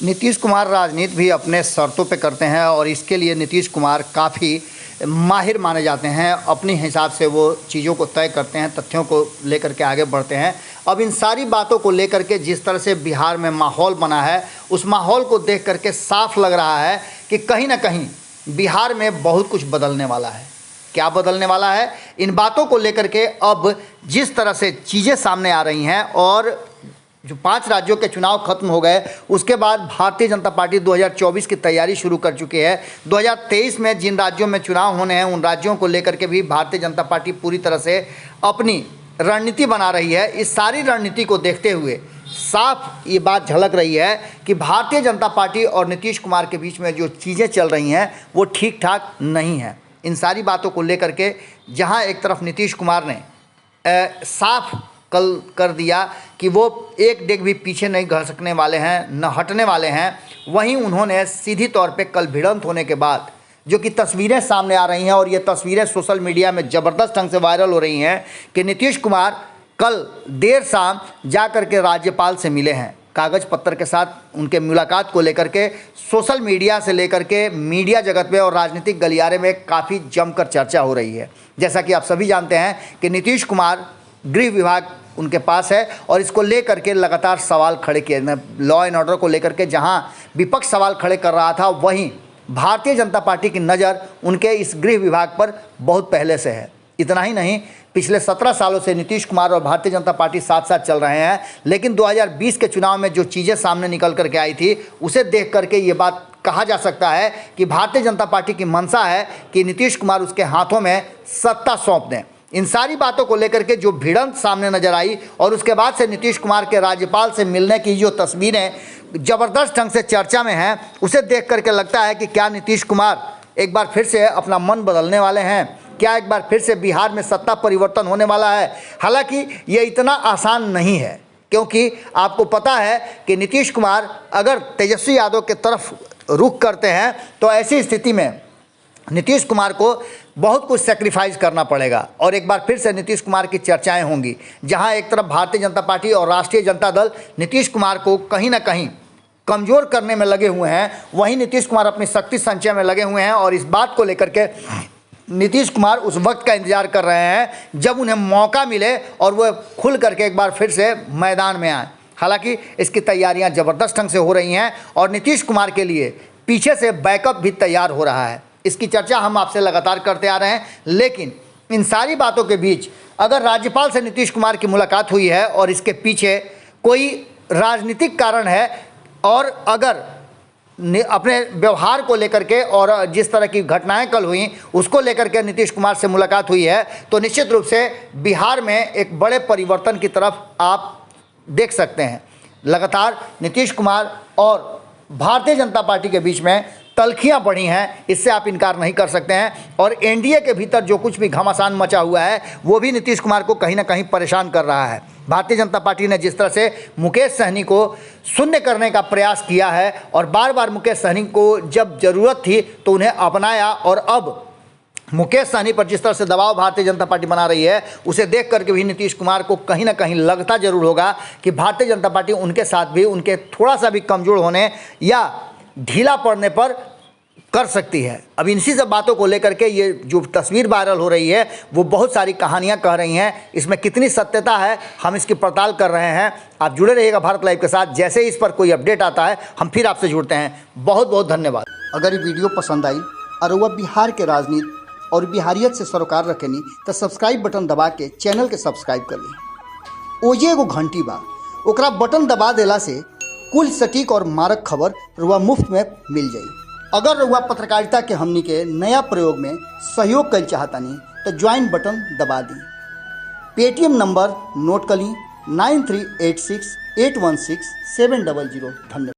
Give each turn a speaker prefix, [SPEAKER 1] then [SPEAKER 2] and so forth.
[SPEAKER 1] नीतीश कुमार राजनीति भी अपने शर्तों पे करते हैं और इसके लिए नीतीश कुमार काफ़ी माहिर माने जाते हैं। अपने हिसाब से वो चीज़ों को तय करते हैं, तथ्यों को लेकर के आगे बढ़ते हैं। अब इन सारी बातों को लेकर के जिस तरह से बिहार में माहौल बना है, उस माहौल को देख करके साफ लग रहा है कि कहीं ना कहीं बिहार में बहुत कुछ बदलने वाला है। क्या बदलने वाला है, इन बातों को लेकर के अब जिस तरह से चीज़ें सामने आ रही हैं और जो 5 राज्यों के चुनाव खत्म हो गए, उसके बाद भारतीय जनता पार्टी 2024 की तैयारी शुरू कर चुकी है। 2023 में जिन राज्यों में चुनाव होने हैं, उन राज्यों को लेकर के भी भारतीय जनता पार्टी पूरी तरह से अपनी रणनीति बना रही है। इस सारी रणनीति को देखते हुए साफ ये बात झलक रही है कि भारतीय जनता पार्टी और नीतीश कुमार के बीच में जो चीज़ें चल रही हैं वो ठीक ठाक नहीं है। इन सारी बातों को लेकर के जहां एक तरफ नीतीश कुमार ने साफ कल कर दिया कि वो एक डेग भी पीछे नहीं घड़ सकने वाले हैं, न हटने वाले हैं, वहीं उन्होंने सीधी तौर पे कल भिड़ंत होने के बाद जो कि तस्वीरें सामने आ रही हैं और ये तस्वीरें सोशल मीडिया में ज़बरदस्त ढंग से वायरल हो रही हैं कि नीतीश कुमार कल देर शाम जा कर के राज्यपाल से मिले हैं। कागज़ पत्तर के साथ उनके मुलाकात को लेकर के सोशल मीडिया से लेकर के मीडिया जगत में और राजनीतिक गलियारे में काफ़ी जमकर चर्चा हो रही है। जैसा कि आप सभी जानते हैं कि नीतीश कुमार गृह विभाग उनके पास है और इसको लेकर के लगातार सवाल खड़े किए। लॉ एंड ऑर्डर को लेकर के जहां विपक्ष सवाल खड़े कर रहा था, वहीं भारतीय जनता पार्टी की नज़र उनके इस गृह विभाग पर बहुत पहले से है। इतना ही नहीं, पिछले 17 सालों से नीतीश कुमार और भारतीय जनता पार्टी साथ साथ चल रहे हैं, लेकिन 2020 के चुनाव में जो चीज़ें सामने निकल करके आई थी, उसे देख करके ये बात कहा जा सकता है कि भारतीय जनता पार्टी की मंशा है कि नीतीश कुमार उसके हाथों में सत्ता सौंप दें। इन सारी बातों को लेकर के जो भिड़ंत सामने नजर आई और उसके बाद से नीतीश कुमार के राज्यपाल से मिलने की जो तस्वीरें ज़बरदस्त ढंग से चर्चा में हैं, उसे देख करके लगता है कि क्या नीतीश कुमार एक बार फिर से अपना मन बदलने वाले हैं, क्या एक बार फिर से बिहार में सत्ता परिवर्तन होने वाला है। हालांकि ये इतना आसान नहीं है, क्योंकि आपको पता है कि नीतीश कुमार अगर तेजस्वी यादव के तरफ रुख करते हैं तो ऐसी स्थिति में नीतीश कुमार को बहुत कुछ सेक्रीफाइस करना पड़ेगा और एक बार फिर से नीतीश कुमार की चर्चाएं होंगी। जहां एक तरफ भारतीय जनता पार्टी और राष्ट्रीय जनता दल नीतीश कुमार को कहीं ना कहीं कमज़ोर करने में लगे हुए हैं, वहीं नीतीश कुमार अपनी शक्ति संचय में लगे हुए हैं और इस बात को लेकर के नीतीश कुमार उस वक्त का इंतजार कर रहे हैं जब उन्हें मौका मिले और वह खुल करके एक बार फिर से मैदान में आए। हालांकि इसकी तैयारियां ज़बरदस्त ढंग से हो रही हैं और नीतीश कुमार के लिए पीछे से बैकअप भी तैयार हो रहा है। इसकी चर्चा हम आपसे लगातार करते आ रहे हैं, लेकिन इन सारी बातों के बीच अगर राज्यपाल से नीतीश कुमार की मुलाकात हुई है और इसके पीछे कोई राजनीतिक कारण है और अगर अपने व्यवहार को लेकर के और जिस तरह की घटनाएं कल हुई उसको लेकर के नीतीश कुमार से मुलाकात हुई है, तो निश्चित रूप से बिहार में एक बड़े परिवर्तन की तरफ आप देख सकते हैं। लगातार नीतीश कुमार और भारतीय जनता पार्टी के बीच में तल्खियां बढ़ी हैं, इससे आप इनकार नहीं कर सकते हैं और एनडीए के भीतर जो कुछ भी घमासान मचा हुआ है वो भी नीतीश कुमार को कहीं ना कहीं परेशान कर रहा है। भारतीय जनता पार्टी ने जिस तरह से मुकेश सहनी को शून्य करने का प्रयास किया है और बार बार मुकेश सहनी को जब ज़रूरत थी तो उन्हें अपनाया और अब मुकेश सहनी पर जिस तरह से दबाव भारतीय जनता पार्टी बना रही है, उसे देख करके भी नीतीश कुमार को कहीं ना कहीं लगता जरूर होगा कि भारतीय जनता पार्टी उनके साथ भी उनके थोड़ा सा भी कमज़ोर होने या ढीला पड़ने पर कर सकती है। अब इन्हीं सब बातों को लेकर के ये जो तस्वीर वायरल हो रही है वो बहुत सारी कहानियां कह रही हैं। इसमें कितनी सत्यता है हम इसकी पड़ताल कर रहे हैं। आप जुड़े रहिएगा भारत लाइव के साथ। जैसे ही इस पर कोई अपडेट आता है हम फिर आपसे जुड़ते हैं। बहुत बहुत धन्यवाद। अगर ये वीडियो पसंद आई और वह बिहार के राजनीति और बिहारियत से सरोकार रखेनी तो सब्सक्राइब बटन दबा के चैनल के सब्सक्राइब कर ली। ओजे एगो घंटी बा, ओकरा बटन दबा देला से कुल सटीक और मारक खबर रुआ मुफ्त में मिल जाई। अगर रुआ पत्रकारिता के हमनी के नया प्रयोग में सहयोग कर चाहतानी तो ज्वाइन बटन दबा दी। पेटीएम नंबर नोट कर ली 9386816700। धन्यवाद।